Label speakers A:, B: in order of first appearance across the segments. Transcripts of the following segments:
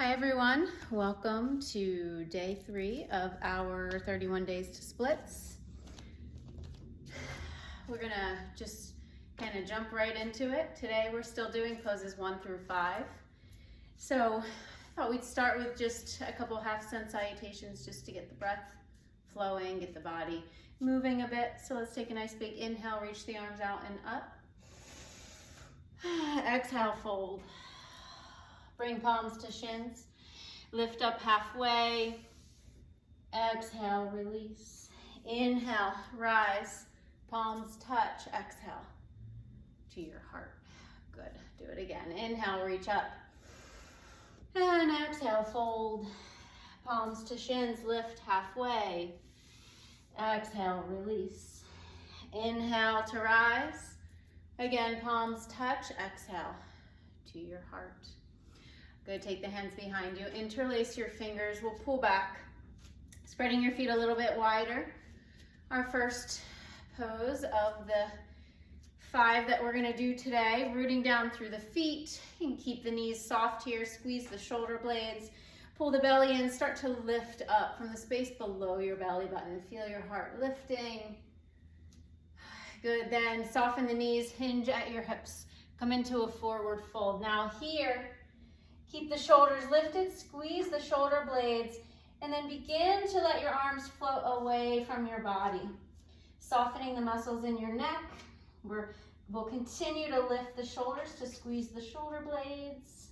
A: Hi everyone, welcome to day 3 of our 31 days to splits. We're gonna just kind of jump right into it. Today we're still doing poses 1 through 5. So I thought we'd start with just a couple half-sun salutations just to get the breath flowing, get the body moving a bit. So let's take a nice big inhale, reach the arms out and up. Exhale, fold. Bring palms to shins. Lift up halfway. Exhale, release. Inhale, rise. Palms touch. Exhale to your heart. Good. Do it again. Inhale, reach up. And exhale, fold. Palms to shins. Lift halfway. Exhale, release. Inhale to rise. Again, palms touch. Exhale to your heart. Good, take the hands behind you. Interlace your fingers. We'll pull back, spreading your feet a little bit wider. Our first pose of the 5 that we're gonna do today, rooting down through the feet. You can keep the knees soft here, squeeze the shoulder blades, pull the belly in, start to lift up from the space below your belly button. Feel your heart lifting. Good, then soften the knees, hinge at your hips. Come into a forward fold. Now here, keep the shoulders lifted, squeeze the shoulder blades, and then begin to let your arms float away from your body. Softening the muscles in your neck. We'll continue to lift the shoulders to squeeze the shoulder blades.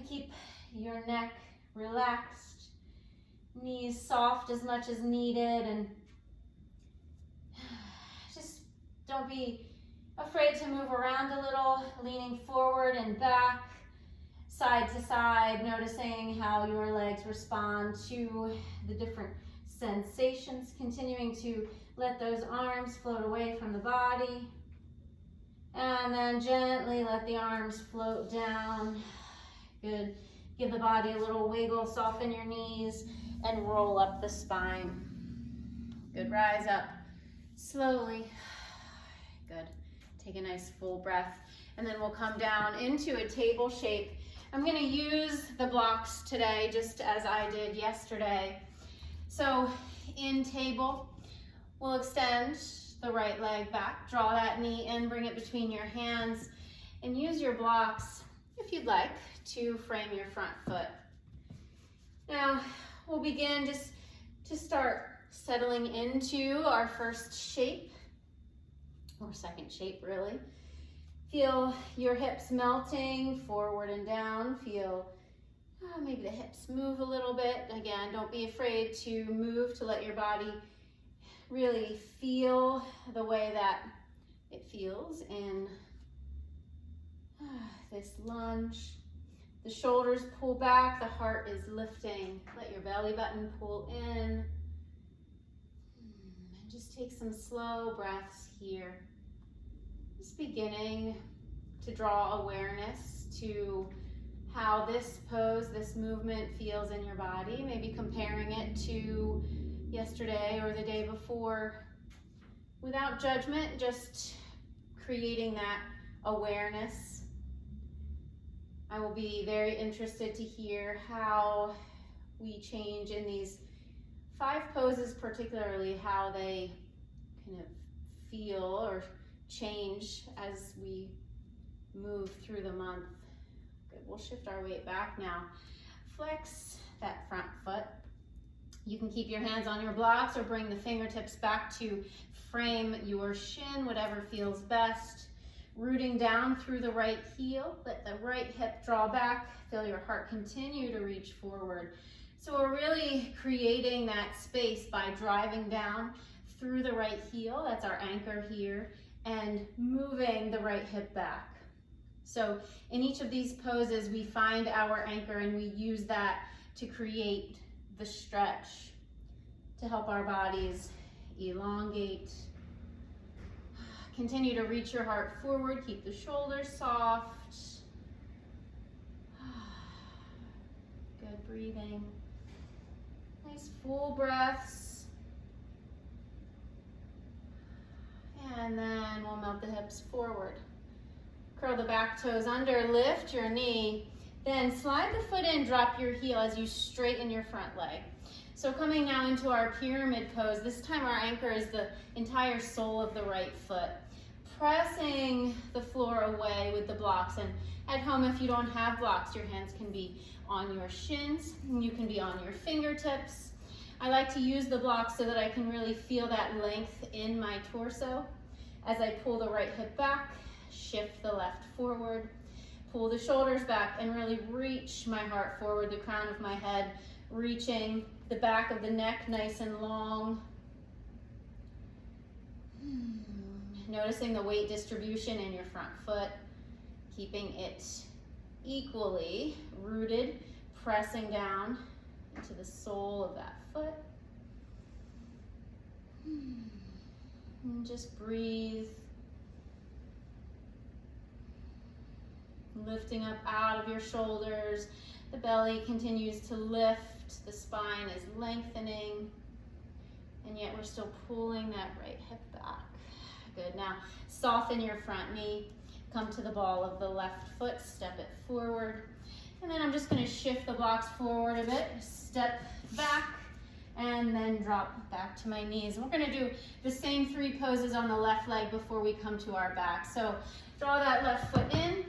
A: Keep your neck relaxed, knees soft as much as needed, and just don't be afraid to move around a little, leaning forward and back, side to side, noticing how your legs respond to the different sensations, continuing to let those arms float away from the body, and then gently let the arms float down. Good. Give the body a little wiggle, soften your knees, and roll up the spine. Good, rise up slowly. Good. Take a nice full breath, and then we'll come down into a table shape. I'm gonna use the blocks today just as I did yesterday. So in table, we'll extend the right leg back, draw that knee in, bring it between your hands, and use your blocks, if you'd like, to frame your front foot. Now, we'll begin just to start settling into our first shape, or second shape really. Feel your hips melting forward and down. Feel maybe the hips move a little bit. Again, don't be afraid to move, to let your body really feel the way that it feels in this lunge. The shoulders pull back, the heart is lifting. Let your belly button pull in. And just take some slow breaths here. Just beginning to draw awareness to how this pose, this movement feels in your body. Maybe comparing it to yesterday or the day before. Without judgment, just creating that awareness. I will be very interested to hear how we change in these 5 poses, particularly how they kind of feel or change as we move through the month. Good, we'll shift our weight back now. Flex that front foot. You can keep your hands on your blocks or bring the fingertips back to frame your shin, whatever feels best. Rooting down through the right heel, let the right hip draw back, feel your heart continue to reach forward. So we're really creating that space by driving down through the right heel, that's our anchor here, and moving the right hip back. So in each of these poses, we find our anchor and we use that to create the stretch to help our bodies elongate. Continue to reach your heart forward, keep the shoulders soft. Good breathing. Nice full breaths. And then we'll melt the hips forward. Curl the back toes under, lift your knee, Then slide the foot in, drop your heel as you straighten your front leg. So coming now into our pyramid pose, this time our anchor is the entire sole of the right foot. Pressing the floor away with the blocks, and at home if you don't have blocks, your hands can be on your shins, you can be on your fingertips. I like to use the blocks so that I can really feel that length in my torso. As I pull the right hip back, shift the left forward, pull the shoulders back and really reach my heart forward, the crown of my head, reaching the back of the neck nice and long. Noticing the weight distribution in your front foot, keeping it equally rooted, pressing down into the sole of that foot. And just breathe. Lifting up out of your shoulders, the belly continues to lift, the spine is lengthening, and yet we're still pulling that right hip back. Good, now soften your front knee, come to the ball of the left foot, step it forward, and then I'm just going to shift the blocks forward a bit, step back, and then drop back to my knees. We're going to do the same 3 poses on the left leg before we come to our back. So draw that left foot in,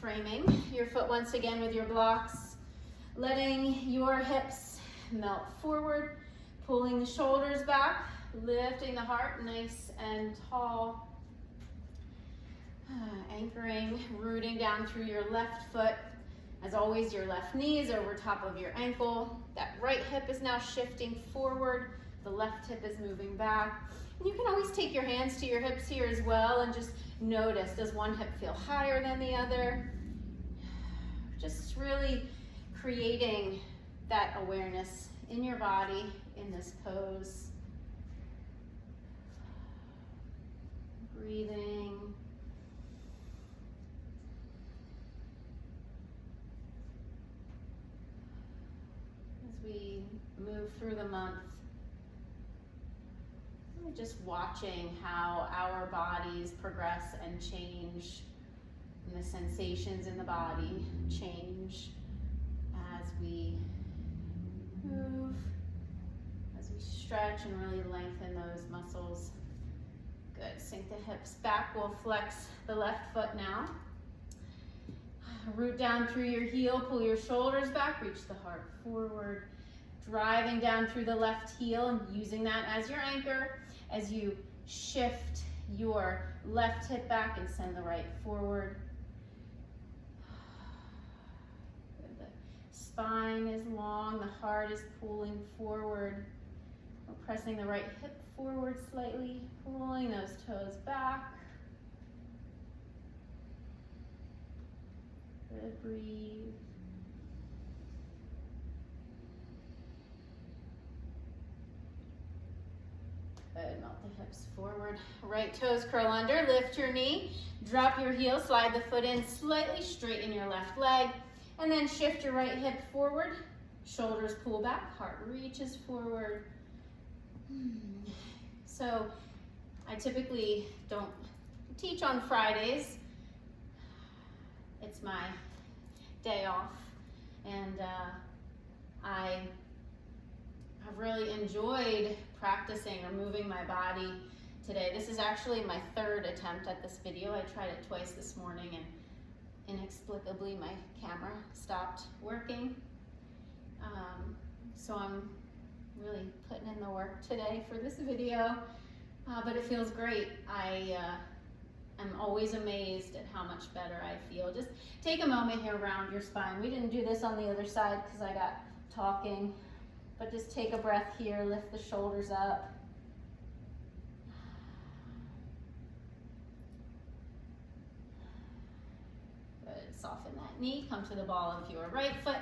A: framing your foot once again with your blocks, letting your hips melt forward, pulling the shoulders back, lifting the heart nice and tall, anchoring, rooting down through your left foot. As always, your left knee is over top of your ankle. That right hip is now shifting forward, the left hip is moving back. And you can always take your hands to your hips here as well and just notice, does one hip feel higher than the other? Just really creating that awareness in your body in this pose. Breathing. As we move through the month, we're just watching how our bodies progress and change, and the sensations in the body change as we move, as we stretch and really lengthen those muscles. Good, sink the hips back. We'll flex the left foot now. Root down through your heel, pull your shoulders back, reach the heart forward, driving down through the left heel and using that as your anchor as you shift your left hip back and send the right forward. The spine is long, the heart is pulling forward. We're pressing the right hip forward slightly, pulling those toes back. Good, breathe. Good, melt the hips forward. Right toes curl under, lift your knee, drop your heel, slide the foot in, slightly straighten your left leg, and then shift your right hip forward, shoulders pull back, heart reaches forward. So I typically don't teach on Fridays. It's my day off, and I have really enjoyed practicing or moving my body today. This is actually my 3rd attempt at this video. I tried it twice this morning and inexplicably my camera stopped working. So I'm really putting in the work today for this video, but it feels great. I'm always amazed at how much better I feel. Just take a moment here around your spine. We didn't do this on the other side because I got talking, but just take a breath here, lift the shoulders up. Good, soften that knee, come to the ball of your right foot,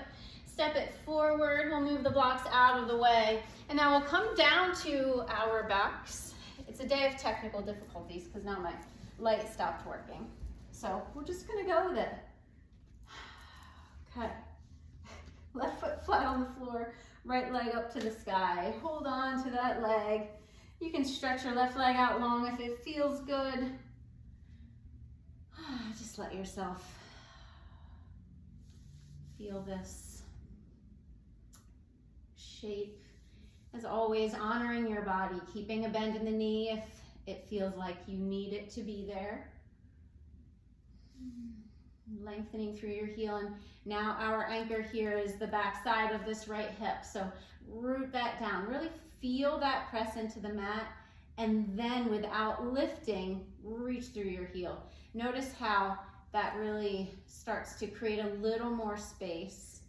A: step it forward. We'll move the blocks out of the way, and now we'll come down to our backs. It's a day of technical difficulties because now my light stopped working. So we're just gonna go with it. Okay. Left foot flat on the floor, right leg up to the sky. Hold on to that leg. You can stretch your left leg out long if it feels good. Just let yourself Feel this shape. As always, honoring your body, keeping a bend in the knee if it feels like you need it to be there. Lengthening through your heel, and now our anchor here is the back side of this right hip. So root that down. Really feel that press into the mat, and then without lifting, reach through your heel. Notice how that really starts to create a little more space.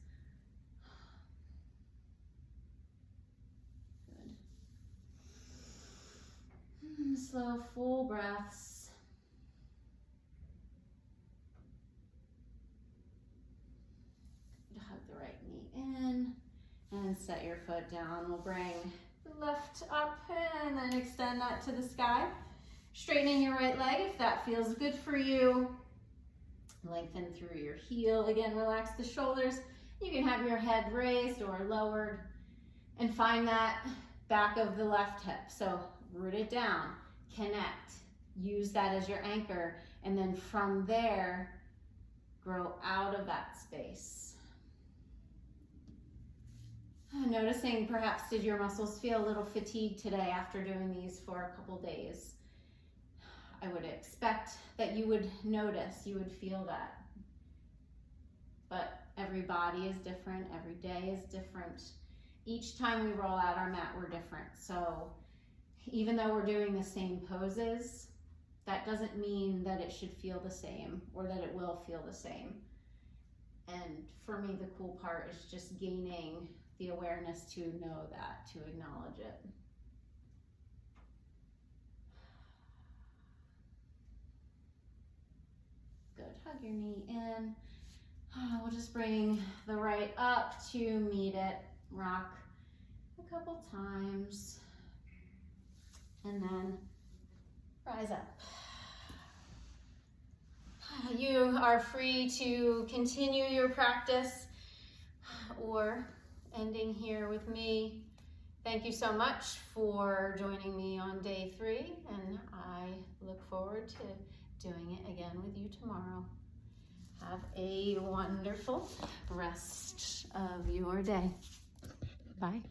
A: Good. Slow, full breaths. Hug the right knee in and set your foot down. We'll bring the left up and then extend that to the sky. Straightening your right leg if that feels good for you. Lengthen through your heel. Again, relax the shoulders. You can have your head raised or lowered and find that back of the left hip. So root it down, connect, use that as your anchor, and then from there, grow out of that space. Noticing perhaps did your muscles feel a little fatigued today after doing these for a couple days? I would expect that you would notice, you would feel that. But every body is different, every day is different. Each time we roll out our mat, we're different. So even though we're doing the same poses, that doesn't mean that it should feel the same or that it will feel the same. And for me, the cool part is just gaining the awareness to know that, to acknowledge it. Good, hug your knee in. We'll just bring the right up to meet it. Rock a couple times. And then rise up. You are free to continue your practice or ending here with me. Thank you so much for joining me on day 3, and I look forward to doing it again with you tomorrow. Have a wonderful rest of your day. Bye.